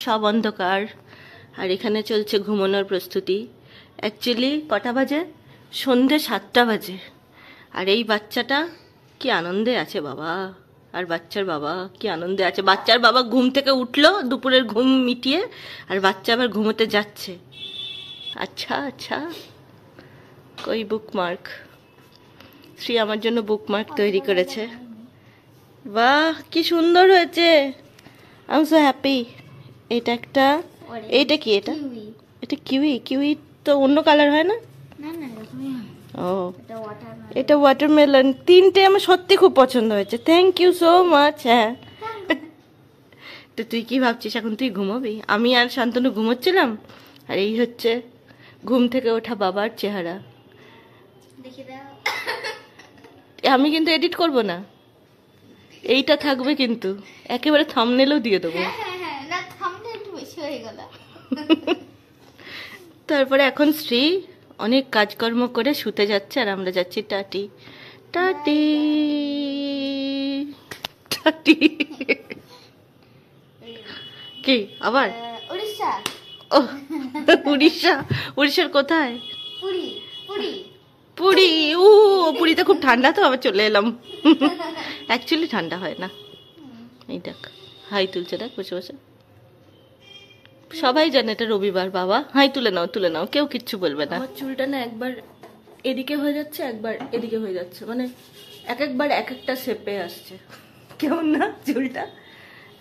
সব অন্ধকার। আর এখানে চলছে ঘুমানোর প্রস্তুতি। অ্যাকচুয়ালি কটা বাজে? সন্ধে 7টা বাজে। আর এই বাচ্চাটা কি আনন্দে আছে বাবা, আর বাচ্চার বাবা কি আনন্দে আছে। বাচ্চার বাবা ঘুম থেকে উঠলো দুপুরের ঘুম মিটিয়ে, আর বাচ্চা আবার ঘুমোতে যাচ্ছে। আচ্ছা আচ্ছা, কই বুকমার্ক? শ্রী আমার জন্য বুকমার্ক তৈরি করেছে। বাহ কি সুন্দর হয়েছে, আই এম সো হ্যাপি। এটা একটা, এইটা কি? এটা এটা কিউই। কিউই তো অন্য কালার হয় না? ও এটা ওয়াটারমেলন। তিনটে আমার সত্যি খুব পছন্দ হয়েছে। Thank you so much. হ্যাঁ তো তুই কি ভাবছিস এখন? তুই ঘুমাবি? আমি আর শান্তনু ঘুমোচ্ছিলাম, আর এই হচ্ছে ঘুম থেকে ওঠা বাবার চেহারা। আমি কিন্তু এডিট করব না, এইটা থাকবে কিন্তু, একেবারে থাম্বনেলও দিয়ে দেবো। তারপরে এখন শ্রী অনেক কাজকর্ম করে শুতে যাচ্ছে, আর আমরা যাচ্ছি টাটি টাটি টাটি। কি আবার উড়িষ্যা? ও উড়িষ্যা। উড়িষ্যার কোথায়? পুরী। পুরী পুরী। ও পুরীতে খুব ঠান্ডা, তো আবার চলে এলাম। অ্যাকচুয়ালি ঠান্ডা হয় না। এই দেখ হাই তুলছে, দেখ বসে বসে। সবাই জানে এটা রবিবার। বাবা হাই তুলে নাও, তুলে নাও, কেউ কিচ্ছু বলবে না। আমার চুলটা না একবার এদিকে হয়ে যাচ্ছে, একবার এদিকে হয়ে যাচ্ছে, মানে একবার এক একটা শেপে আসছে। কেমন না চুলটা?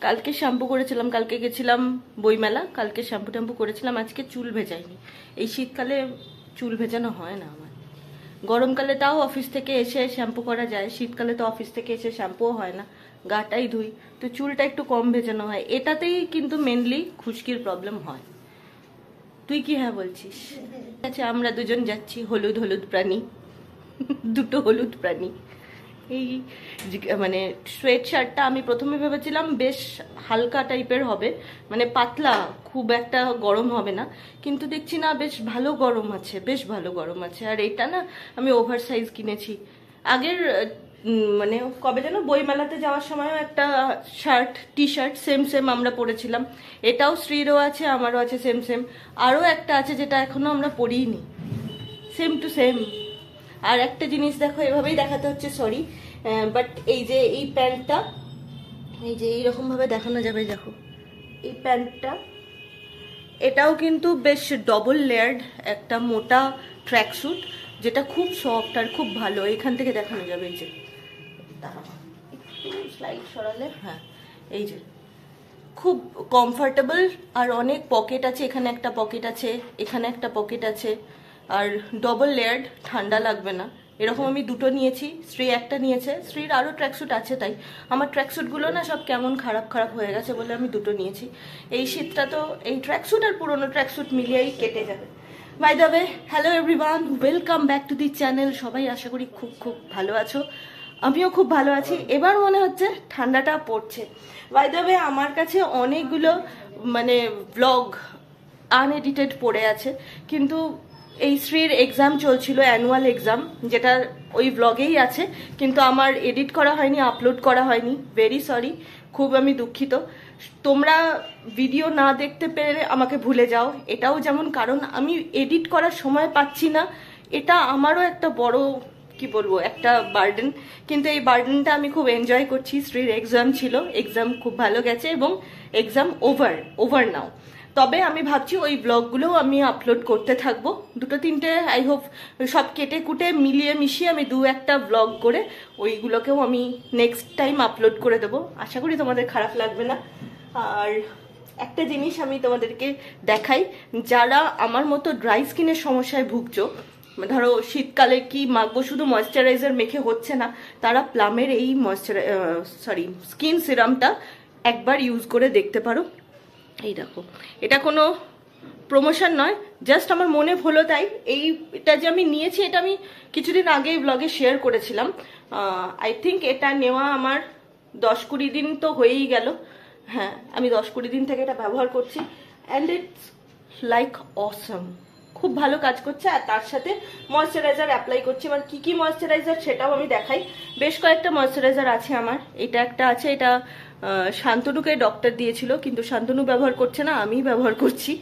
কালকে শ্যাম্পু করেছিলাম, কালকে গেছিলাম বইমেলা, কালকে শ্যাম্পু ট্যাম্পু করেছিলাম, আজকে চুল ভেজাইনি। এই শীতকালে চুল ভেজানো হয় না আমার। গরমকালে তাও অফিস থেকে এসে শ্যাম্পু করা যায়, শীতকালে তো অফিস থেকে এসে শ্যাম্পুও হয় না, গাটাই ধুই, তো চুলটা একটু কম ভেজানো হয়। এটাতেই কিন্তু মেনলি খুশকির প্রবলেম হয়। তুই কি হ্যাঁ বলছিস? আচ্ছা আমরা দুজন যাচ্ছি, হলুদ হলুদ প্রাণী, দুটো হলুদ প্রাণী। এই মানে সোয়েট শার্টটা আমি প্রথমে ভেবেছিলাম বেশ হালকা টাইপের হবে, মানে পাতলা, খুব একটা গরম হবে না, কিন্তু দেখছি না বেশ ভালো গরম আছে, বেশ ভালো গরম আছে। আর এটা না আমি ওভার সাইজ কিনেছি। আগের মানে কবে যেন বইমেলাতে যাওয়ার সময়ও একটা shirt T shirt same same আমরা পরেছিলাম, এটাও শ্রীরও আছে আমারও আছে সেম সেম। আরও একটা আছে যেটা এখনো আমরা পরিনি, সেম টু সেম। আর একটা জিনিস দেখো, এভাবেই দেখাতে হচ্ছে সরি, বাট এই যে এই প্যান্টটা, এই যে এইরকম ভাবে দেখানো যাবে, দেখো এই প্যান্টটা, এটাও কিন্তু বেশ ডবল লেয়ার্ড একটা মোটা ট্র্যাক স্যুট, যেটা খুব সফট আর খুব ভালো। এখান থেকে দেখানো যাবে, এই যে স্লাইড সরালে, হ্যাঁ এই যে খুব কমফর্টেবল, আর অনেক পকেট আছে, এখানে একটা পকেট আছে, এখানে একটা পকেট আছে, আর ডবল লেয়ার্ড, ঠান্ডা লাগবে না। এরকম আমি দুটো নিয়েছি, শ্রী একটা নিয়েছে, শ্রীর আরও ট্র্যাকস্যুট আছে, তাই আমার ট্র্যাকস্যুটগুলো না সব কেমন খারাপ খারাপ হয়ে গেছে বলে আমি দুটো নিয়েছি। এই শীতটা তো এই ট্র্যাকস্যুট আর পুরোনো ট্র্যাকস্যুট মিলিয়েই কেটে যাবে। By the way, hello everyone, welcome back to the channel. সবাই আশা করি খুব খুব ভালো আছো, আমিও খুব ভালো আছি। এবার মনে হচ্ছে ঠান্ডাটা পড়ছে। বাই দ্য ওয়ে, আমার কাছে অনেকগুলো মানে ব্লগ আনএডিটেড পড়ে আছে, কিন্তু এই শ্রীর এক্সাম চলছিল, অ্যানুয়াল এক্সাম, যেটা ওই ব্লগেই আছে, কিন্তু আমার এডিট করা হয়নি, আপলোড করা হয়নি। ভেরি সরি, খুব আমি দুঃখিত। তোমরা ভিডিও না দেখতে পেরে আমাকে ভুলে যাও, এটাও যেমন কারণ, আমি এডিট করার সময় পাচ্ছি না, এটা আমারও একটা বড় কি বলবো একটা বার্ডেন, কিন্তু এই বার্ডেনটা আমি খুব এনজয় করছি। শ্রীর এক্সাম ছিল, এক্সাম খুব ভালো গেছে এবং এক্সাম ওভার নাও। তবে আমি ভাবছি ওই ব্লগগুলোও আমি আপলোড করতে থাকবো, দুটো তিনটে, আই হোপ সব কেটে কুটে মিলিয়ে মিশিয়ে আমি দু একটা ব্লগ করে ওইগুলোকেও আমি নেক্সট টাইম আপলোড করে দেবো। আশা করি তোমাদের খারাপ লাগবে না। আর একটা জিনিস আমি তোমাদেরকে দেখাই, যারা আমার মতো ড্রাই স্কিনের সমস্যায় ভুগছো, ধরো শীতকালে কি মাখবো, শুধু ময়েশ্চারাইজার মেখে হচ্ছে না, তারা প্লামের এই স্কিন সিরামটা একবার ইউজ করে দেখতে পারো। এই দেখো, এটা কোনো প্রমোশন নয়, জাস্ট আমার মনে হলো তাই। এটা যে আমি নিয়েছি, এটা আমি কিছুদিন আগে ব্লগে শেয়ার করেছিলাম। আই থিঙ্ক এটা নেওয়া আমার 10-20 দিন তো হয়েই গেল। হ্যাঁ, আমি 10-20 দিন থেকে এটা ব্যবহার করছি, অ্যান্ড ইটস লাইক অসম, খুব ভালো কাজ করছে। আর তার সাথে ময়েশ্চারাইজার অ্যাপ্লাই করছি। এবার কি ময়েশ্চারাইজার সেটাও আমি দেখাই। বেশ কয়েকটা ময়েশ্চারাইজার আছে আমার, এটা একটা আছে, এটা শান্তনুকে ডক্টর দিয়েছিল, কিন্তু শান্তনু ব্যবহার করছে না, আমি ব্যবহার করছি।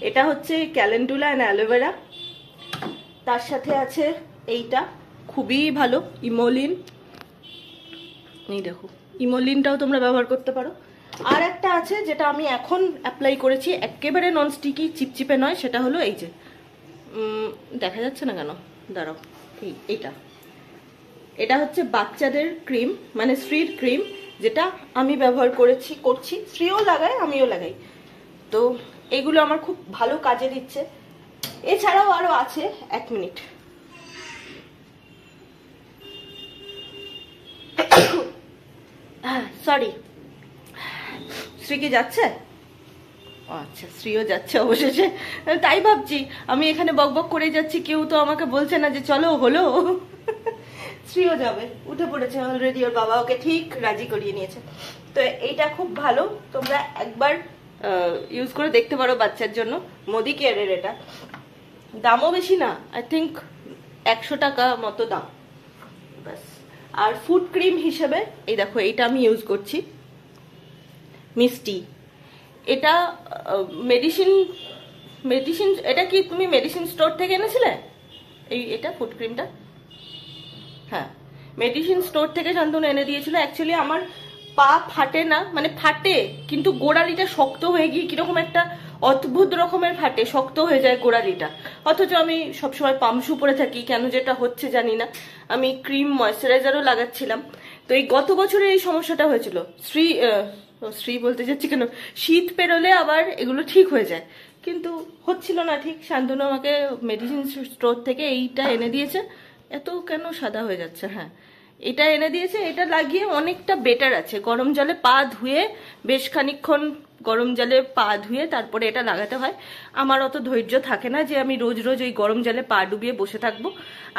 এটা হচ্ছে ক্যালেন্ডুলা অ্যান্ড অ্যালোভেরা, তার সাথে আছে এইটা খুবই ভালো ইমোলিন। এই দেখো, ইমোলিনটাও তোমরা ব্যবহার করতে পারো। আর একটা আছে যেটা আমি এখন অ্যাপ্লাই করেছি, একেবারে নন স্টিকি, চিপচিপে নয়, সেটা হলো এই যে দেখা যাচ্ছে না কেন, দাঁড়াও, এইটা এটা হচ্ছে বাচ্চাদের ক্রিম, মানে শ্রীর ক্রিম, যেটা আমি ব্যবহার করছি। শ্রীও লাগায়, আমিও লাগাই। তো এগুলো আমার খুব ভালো কাজে দিচ্ছে। এছাড়াও আরো আছে, 1 মিনিট, সরি, শ্রী কি যাচ্ছে? আচ্ছা, শ্রীও যাচ্ছে অবশেষে। তাই ভাবছি, আমি এখানে বকবক করে যাচ্ছি, কেউ তো আমাকে বলছে না যে চলো হলো। শ্রীও যাবে, উঠে পড়েছে অলরেডি, ওর বাবা ওকে ঠিক রাজি করিয়ে নিয়েছে। তো এইটা খুব ভালো, তোমরা একবার ইউজ করে দেখতে পারো বাচ্চার জন্য। মোদি কেয়ারের এটা, দামও বেশি না, আই থিঙ্ক 100 টাকা মতো দাম ব্যাস। আর ফুড ক্রিম হিসেবে এই দেখো, এইটা আমি ইউজ করছি, মিষ্টি। এটা মেডিসিন, এটা কি তুমি মেডিসিন স্টোর থেকে এনেছিলে? এটা ফুড ক্রিমটা, হ্যাঁ, মেডিসিন স্টোর থেকে শান্তনু এনে দিয়েছিল। অ্যাকচুয়ালি আমার পা ফাটে না, মানে ফাটে, কিন্তু গোড়ালিটা শক্ত হয়ে গিয়ে কিরকম একটা অদ্ভুত রকমের ফাটে, শক্ত হয়ে যায় গোড়ালিটা। অথচ আমি সবসময় পামশু পরে থাকি, কেন যেটা হচ্ছে জানি না। আমি ক্রিম ময়শ্চারাইজারও লাগাচ্ছিলাম। তো এই গত বছরে এই সমস্যাটা হয়েছিল। শ্রী বলতে যাচ্ছি কেন, শীত পেরোলে আবার এগুলো ঠিক হয়ে যায়, কিন্তু হচ্ছিল না ঠিক। শান্তনু আমাকে মেডিসিন স্টোর থেকে এইটা এনে দিয়েছে। এত কেন সাদা হয়ে যাচ্ছে? হ্যাঁ, এটা এনে দিয়েছে, এটা লাগিয়ে অনেকটা বেটার আছে। গরম জলে পা ধুয়ে, বেশ খানিকক্ষণ গরম জলে পা ধুয়ে তারপরে এটা লাগাতে হয়। আমার অত ধৈর্য থাকে না যে আমি রোজ রোজ ওই গরম জলে পা ডুবিয়ে বসে থাকবো।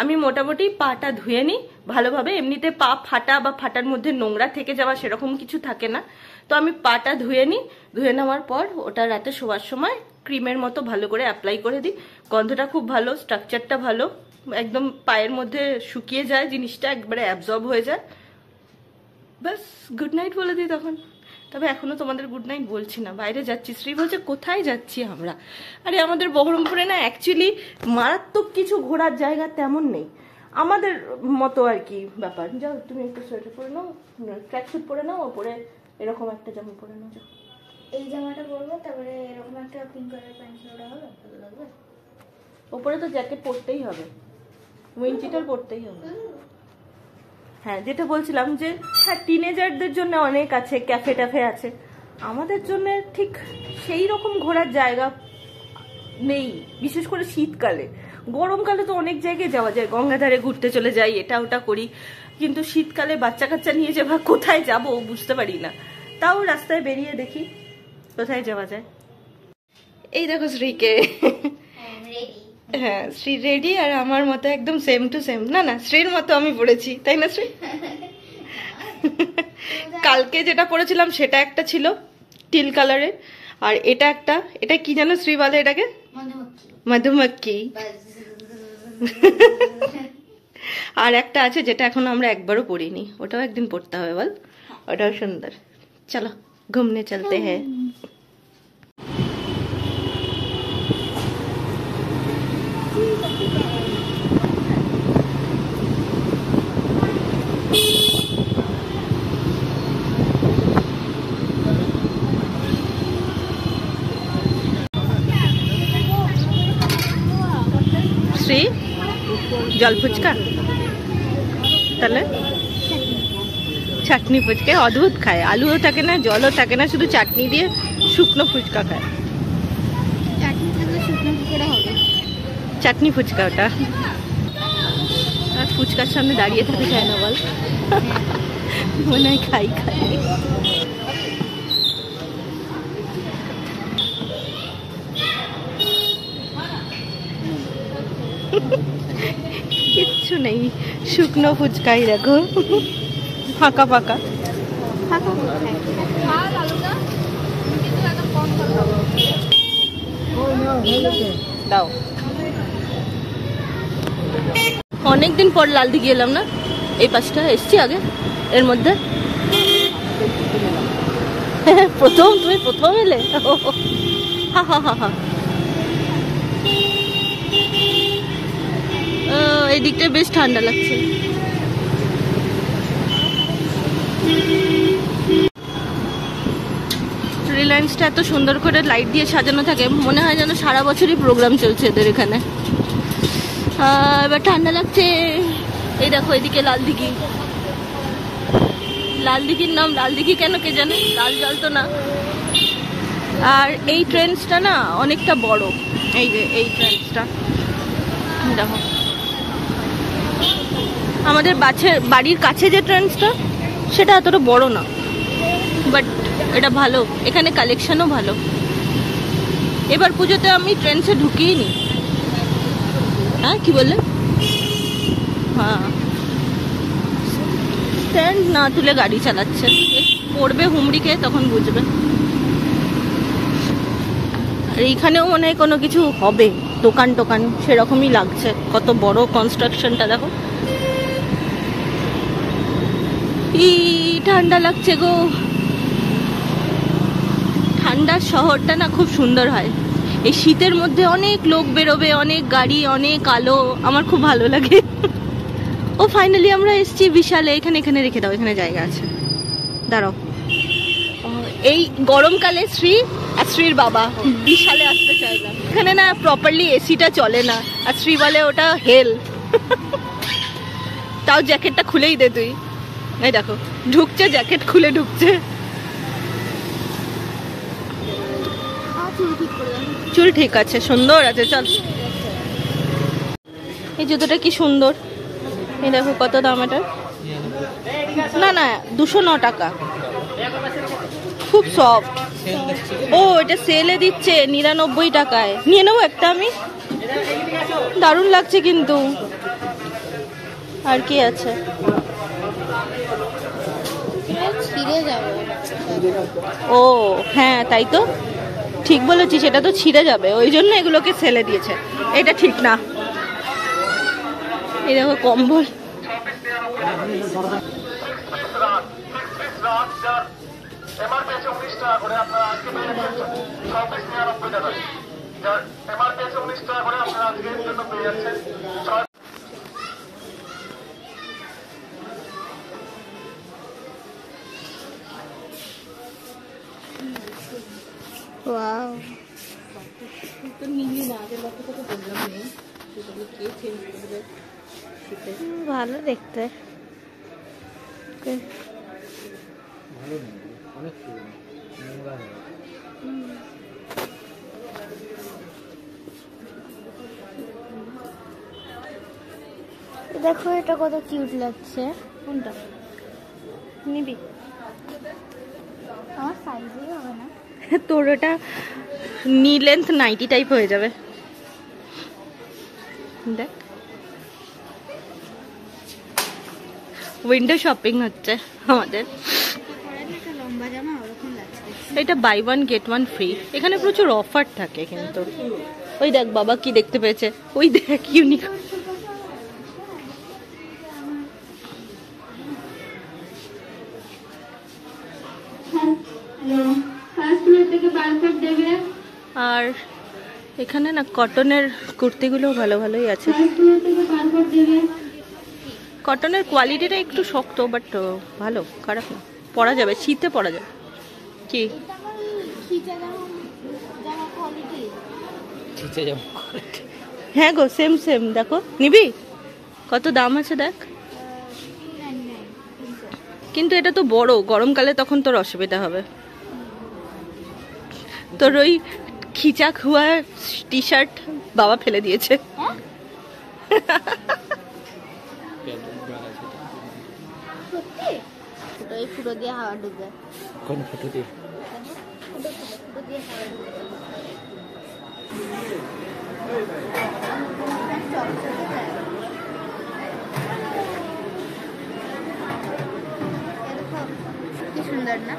আমি মোটামুটি পাটা ধুয়ে নিই ভালোভাবে। এমনিতে পা ফাটা বা ফাটার মধ্যে নোংরা থেকে যাওয়া সেরকম কিছু থাকে না। তো আমি পাটা ধুয়ে নিই, ধুয়ে নেওয়ার পর ওটা রাতে শোয়ার সময় ক্রিমের মতো ভালো করে অ্যাপ্লাই করে দিই। গন্ধটা খুব ভালো, স্ট্রাকচারটা ভালো, একদম পায়ের মধ্যে শুকিয়ে যায় জিনিসটা, একবারে অ্যাবজর্ব হয়ে যায়। ব্যাস গুড নাইট বলে দিই তখন। তবে এখনো তোমাদের গুড নাইট বলছি না, বাইরে যাচ্ছি। শ্রী বলছে কোথায় যাচ্ছি আমরা? আরে আমাদের বহরমপুরে না অ্যাকচুয়ালি মারাত্মক কিছু ঘোরার জায়গা তেমন নেই, আমাদের মতো আর কি ব্যাপার। যাও তুমি একটু সোয়েটার পরে নাও, ট্র্যাকস্যুট পরে নাও, ওপরে এরকম একটা জামা পরে নাও। যাও, এই জামাটা পরবো, তারপরে এরকম একটা পিঙ্ক কালার প্যান্ট ওটা হবে, ভালো লাগবে। ওপরে তো জ্যাকেট পরতেই হবে, উইন্ড-চিটার পরতেই হবে। হ্যাঁ, যেটা বলছিলাম যে হ্যাঁ, টিনেজারদের জন্য অনেক আছে, ক্যাফে ট্যাফে আছে, আমাদের জন্য ঠিক সেই রকম ঘোরার জায়গা নেই, বিশেষ করে শীতকালে। গরমকালে তো অনেক জায়গায় যাওয়া যায়, গঙ্গাধারে ঘুরতে চলে যাই, এটা ওটা করি, কিন্তু শীতকালে বাচ্চা কাচ্চা নিয়ে যে বা কোথায় যাবো বুঝতে পারি না। তাও রাস্তায় বেরিয়ে দেখি কোথায় যাওয়া যায়। এই দেখো শ্রীকে, হ্যাঁ শ্রী রেডি, আর আমার মতো একদম সেম টু সেম। না না, শ্রীর মতো আমি পড়েছি, তাই না শ্রী? কালকে যেটা পড়েছিলাম সেটা একটা ছিল টিল কালারের, আর এটা একটা, এটা কি জানো শ্রী বলে এটাকে? মধুমক্খি। আর একটা আছে যেটা এখন আমরা একবারও পড়িনি, ওটাও একদিন পড়তে হবে বল, ওটাও সুন্দর। চলো ঘুমনে চলতে হ্যাঁ। শ্রী জল ফুচকা, তাহলে চাটনি ফুচকা অদ্ভুত খায়, আলুও থাকে না, জলও থাকে না, শুধু চাটনি দিয়ে শুকনো ফুচকা খায়। চাটনি ফুচকা ওটা। আর ফুচকার সামনে দাঁড়িয়ে থাকে যায় না বল, মনে হয় খাই খাই। কিচ্ছু নেই, শুকনো ফুচকাই দেখো, ফাঁকা ফাঁকা। দাও, অনেকদিন পর লালদিঘি এলাম না, এই পাশটা এসছি আগে এর মধ্যে। প্রথম তুমি প্রথম এলে? হা হা হা হা। এই দিকটা বেশ ঠান্ডা লাগছে। রিলায়েন্সটা এত সুন্দর করে লাইট দিয়ে সাজানো থাকে, মনে হয় যেন সারা বছরই প্রোগ্রাম চলছে এদের এখানে। এবার ঠান্ডা লাগছে। এই দেখো এদিকে লাল দিঘি। লাল দিঘির নাম লাল দিঘি কেন কে জানে, লাল জল তো না। আর এই ট্রেন্সটা না অনেকটা বড়, এই যে এই ট্রেন্সটা দেখো। আমাদের বাড়ির কাছে যে ট্রেন্সটা সেটা এতটা বড় না, বাট এটা ভালো, এখানে কালেকশনও ভালো। এবার পুজোতে আমি ট্রেন্সে ঢুকিয়ে নি। হ্যাঁ কি বললে? হ্যাঁ, স্ট্যান্ড না তুলে গাড়ি চালাচ্ছে, পড়বে হুমড়িকে তখন বুঝবে। আর এইখানেও মনে হয় কোনো কিছু হবে, দোকান টোকান সেরকমই লাগছে। কত বড় কনস্ট্রাকশনটা দেখো। ঠান্ডা লাগছে গো। ঠান্ডার শহরটা না খুব সুন্দর হয়। এই শীতের মধ্যে অনেক লোক বেরোবে, অনেক গাড়ি, অনেক আলো, আমার খুব ভালো লাগে। ও ফাইনালি আমরা এসছি বিশালে। এখানে এখানে রেখে দাও, এখানে জায়গা আছে, দাঁড়াও। এই গরমকালে শ্রী আর শ্রীর বাবা বিশালে আসতে চায় না। এখানে না প্রপারলি এসিটা চলে না, আর শ্রী বলে ওটা হেল। তাও জ্যাকেটটা খুলেই দে তুই। এই দেখো ঢুকছে, জ্যাকেট খুলে ঢুকছে। চুল ঠিক আছে, সুন্দর আছে, চল। এই জুতোটা কি সুন্দর, এই দেখো কত দাম এটা। না না 209 টাকা, খুব সফট। ও এটা সেলে দিচ্ছে 99 টাকায়, নিয়ে নেবো একটা আমি। দারুণ লাগছে কিন্তু। আর কি আছে? ও হ্যাঁ তাই তো, ঠিক বলেছিস, এটা তো ছিঁড়ে যাবে, ওই জন্য এগুলোকে সেলে দিয়েছে। এটা ঠিক না। এই দেখো কম্বল। ওয়াও, ভালো দেখতে। দেখো এটা কত কিউট লাগছে। কোনটা নিবি? আমার সাইজই হবে না। তোর এটা নি লেন্থ 90 টাইপ হয়ে যাবে। দেখ উইন্ডো শপিং হচ্ছে আমাদের। এটা বাই 1 গেট 1 ফ্রি। এখানে প্রচুর অফার থাকে কিন্তু। ওই দেখ বাবা কি দেখতে পেয়েছে, ওই দেখ ইউনিক। আর এখানে না কটনের কুর্তিগুলো ভালো ভালোই আছে। কটনের কোয়ালিটিটা একটু শক্ত, বাট ভালো, খারাপ না, পরা যাবে, শীতে পরা যাবে। কি হ্যাঁ গো, সেম সেম। দেখো নিবি? কত দাম আছে দেখ। কিন্তু এটা তো বড়, গরমকালে তখন তোর অসুবিধা হবে। তোর ওই খিচা খুয়া টি শার্ট বাবা ফেলে দিয়েছে। ফুটো দিয়ে হাওয়া ঢুকবে। কোন ফুটো দিয়ে? ফুটো দিয়ে হাওয়া ঢুকবে। কি সুন্দর না?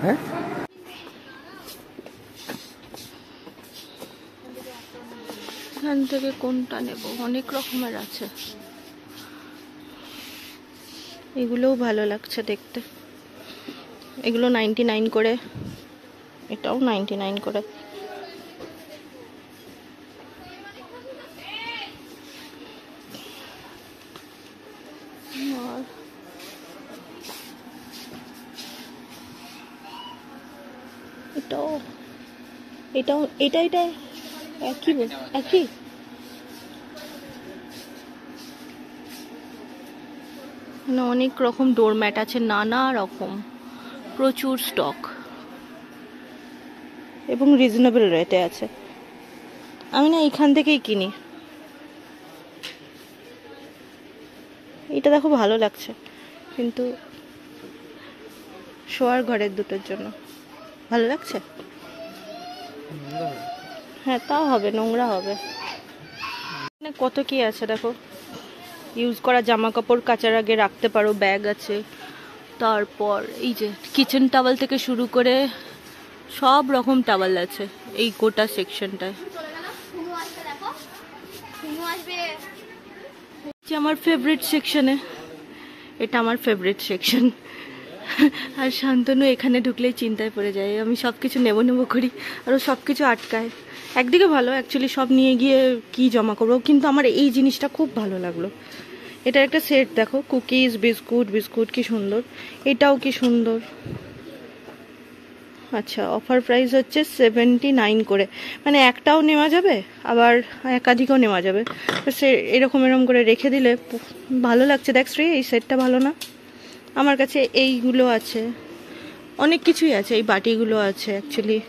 হ্যাঁ এখান থেকে কোনটা নেব, অনেক রকমের আছে। এগুলোও ভালো লাগছে দেখতে, এগুলো 99 করে, এটাও 99 করে। আর এটাও এটাও এটা এটা একই একই। অনেক রকম ডোরম্যাট আছে, নানা রকম, প্রচুর স্টক এবং রিজনেবল রেটে আছে। আমি না এখান থেকেই কিনি। এটা দেখো ভালো লাগছে, কিন্তু শোয়ার ঘরের দুটোর জন্য ভালো লাগছে। হ্যাঁ তাও হবে, নোংরা হবে। কত কি আছে দেখো, ইউজ করা জামা কাপড় কাচার আগে রাখতে পারো, ব্যাগ আছে। তারপর এই যে কিচেন টাওয়াল থেকে শুরু করে সব রকম টাওয়াল আছে এই গোটা সেকশনটায়। আমার ফেভারিট সেকশনে, এটা আমার ফেভারিট সেকশন। আর শান্তনু এখানে ঢুকলেই চিন্তায় পড়ে যায়, আমি সব কিছু নেবো নেবো করি আর ও সব কিছু আটকায়। একদিকে ভালো, অ্যাকচুয়ালি সব নিয়ে গিয়ে কি জমা করবো, কিন্তু আমার এই জিনিসটা খুব ভালো লাগলো। এটার একটা সেট দেখো, কুকিজ, বিস্কুট বিস্কুট কি সুন্দর, এটাও কি সুন্দর। আচ্ছা, অফার প্রাইস হচ্ছে 79 করে, মানে একটাও নেওয়া যাবে আবার একাধিকও নেওয়া যাবে। তো সে এরকম করে রেখে দিলে ভালো লাগছে। দেখ শ্রী, এই সেটটা ভালো না? আমার কাছে এইগুলো আছে, অনেক কিছুই আছে, এই বাটিগুলো আছে অ্যাকচুয়ালি।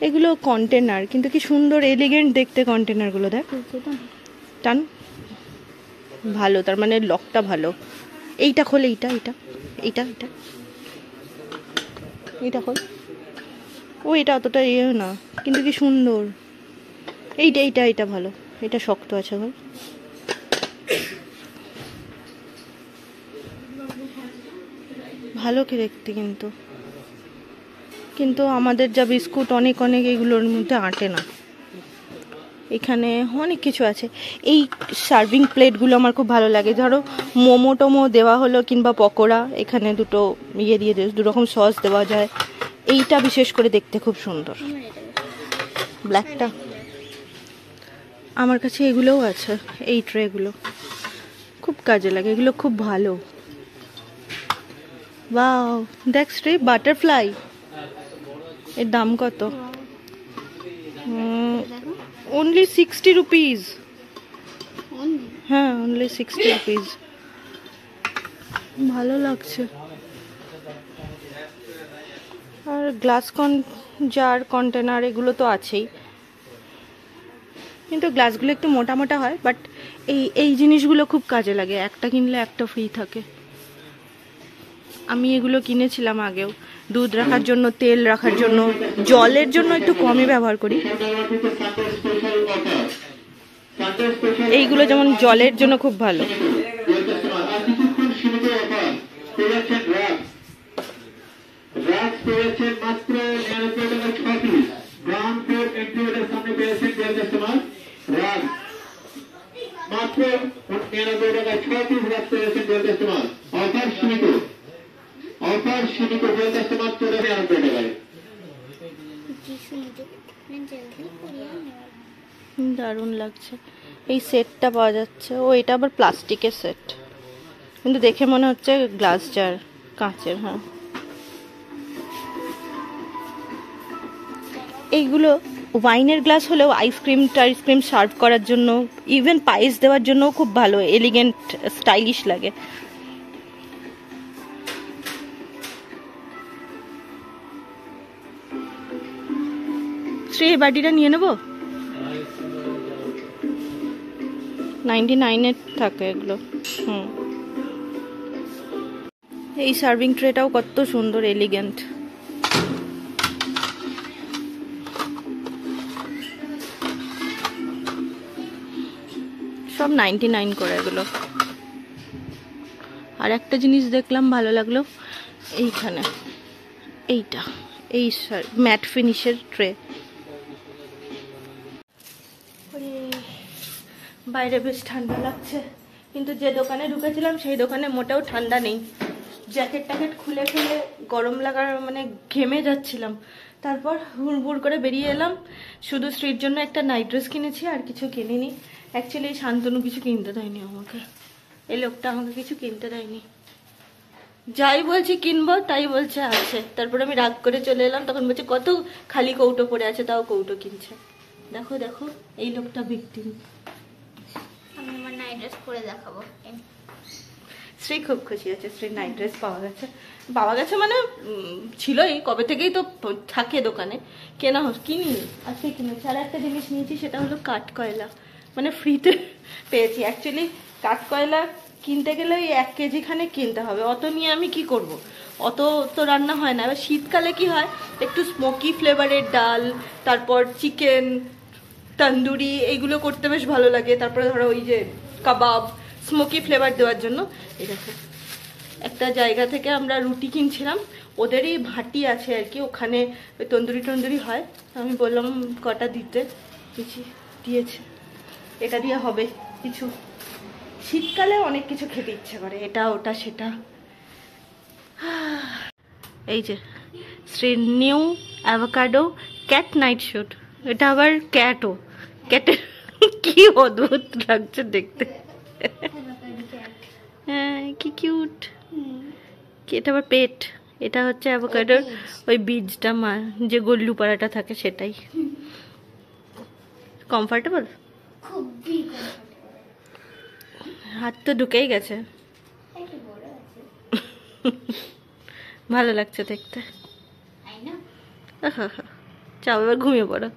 এগুলো কন্টেনার, কিন্তু কি সুন্দর এলিগেন্ট দেখতে কন্টেনারগুলো। দেখ টান ভালো, তার মানে লকটা ভালো। এইটা খোল, এইটা এইটা এইটা এইটা এইটা খোল। ও এটা অতটা ইয়ে না, কিন্তু কি সুন্দর। এইটা এইটা এইটা ভালো, এটা শক্ত আছে ভাই। ভালো কি দেখতে, কিন্তু কিন্তু আমাদের যা বিস্কুট অনেক অনেক এগুলোর মধ্যে আঁটে না। এখানে অনেক কিছু আছে। এই সার্ভিং প্লেটগুলো আমার খুব ভালো লাগে। ধরো মোমো টোমো দেওয়া হলো কিংবা পকোড়া, এখানে দুটো ইয়ে দিয়ে দু রকম সস দেওয়া যায়। এইটা বিশেষ করে দেখতে খুব সুন্দর, ব্ল্যাকটা। আমার কাছে এগুলোও আছে, এই ট্রেগুলো খুব কাজে লাগে, এগুলো খুব ভালো। ওয়াও, দেখ শ্রী, বাটারফ্লাই, এর দাম কত? only 60 rupees। হ্যাঁ, only 60 rupees। ভালো লাগছে। আর গ্লাস জার, কন্টেনার এগুলো তো আছেই, কিন্তু গ্লাসগুলো একটু মোটা মোটা হয়, বাট এই জিনিসগুলো খুব কাজে লাগে, একটা কিনলে একটা ফ্রি থাকে। আমি এগুলো কিনেছিলাম আগেও, দুধ রাখার জন্য, তেল রাখার জন্য, জলের জন্য একটু কমই ব্যবহার করি। এইগুলো যেমন জলের জন্য খুব ভালো। দারুণ লাগছে। এই সেটটা পাওয়া যাচ্ছে, ও এটা আবার প্লাস্টিকের সেট, কিন্তু দেখে মনে হচ্ছে গ্লাস জার, কাঁচের। হ্যাঁ, এইগুলো ওয়াইনের গ্লাস হলেও আইসক্রিম সার্ভ করার জন্য, ইভেন পায়েস দেওয়ার জন্য খুব ভালো, এলিগেন্ট স্টাইলিশ লাগে। শ্রী, এই বাটিটা নিয়ে নেবো, 99 থাকে এগুলো। এই সার্ভিং ট্রেটাও কত সুন্দর, এলিগেন্ট। সব 99 করে এগুলো। আর একটা জিনিস দেখলাম ভালো লাগলো, এইখানে এইটা এই ম্যাট ফিনিশের ট্রে। বাইরে বেশ ঠান্ডা লাগছে, কিন্তু যে দোকানে ঢুকেছিলাম সেই দোকানে মোটেও ঠান্ডা নেই। জ্যাকেট ট্যাকেট খুলে খুলে গরম লাগার মানে ঘেমে যাচ্ছিলাম। তারপর হুড় করে বেরিয়ে এলাম। শুধু স্ত্রীর জন্য একটা নাইট ড্রেস কিনেছি, আর কিছু কিনিনি। অ্যাকচুয়ালি শান্তনু কিছু কিনতে দেয়নি আমাকে, এই লোকটা আমাকে কিছু কিনতে দেয়নি। যাই বলছি কিনবো তাই বলছে আছে। তারপর আমি রাগ করে চলে এলাম, তখন বলছে কত খালি কৌটো পড়ে আছে, তাও কৌটো কিনছে। দেখো দেখো এই লোকটা ভিকটিম। আমি আমার নাইট ড্রেস পরে দেখাবো। শ্রী খুব খুশি আছে, শ্রী নাইট ড্রেস পাওয়া গেছে। পাওয়া গেছে মানে ছিলই কবে থেকেই তো থাকে দোকানে, কেনা কিনি আজকে কিনেছি। আর একটা জিনিস নিয়েছি, সেটা হলো কাঠ কয়লা, মানে ফ্রিতে পেয়েছি। অ্যাকচুয়ালি কাঠ কয়লা কিনতে গেলে ওই 1 কেজি খানে কিনতে হবে, অত নিয়ে আমি কি করব, অত তো রান্না হয় না। এবার শীতকালে কি হয়, একটু স্মোকি ফ্লেভারের ডাল, তারপর চিকেন তন্দুরি এইগুলো করতে বেশ ভালো লাগে। তারপরে ধরো ওই যে কাবাব, স্মোকি ফ্লেভার দেওয়ার জন্য। এই দেখো একটা জায়গা থেকে আমরা রুটি কিনছিলাম, ওদেরই ভাটি আছে আর কি, ওখানে ওই তন্দুরি হয়। আমি বললাম কটা দিতে, দিয়েছে। এটা দিয়ে হবে কিছু। শীতকালে অনেক কিছু খেতে ইচ্ছে করে, এটা ওটা সেটা। এই যে Shri new avocado cat night sweet. এটা আবার ক্যাটও, ক্যাটের কি অদ্ভুত লাগছে দেখতে। হ্যাঁ কি কিউট। এটা আবার পেট। এটা হচ্ছে অ্যাভোকাডোর ওই বীজটা, যে গল্লু পাড়াটা থাকে সেটাই। কমফর্টেবল, খুবই হাত তো ঢুকেই গেছে। একটু বড় আছে, ভালো লাগছে দেখতে। তাই না? চাও এবার ঘুমিয়ে পড়ো।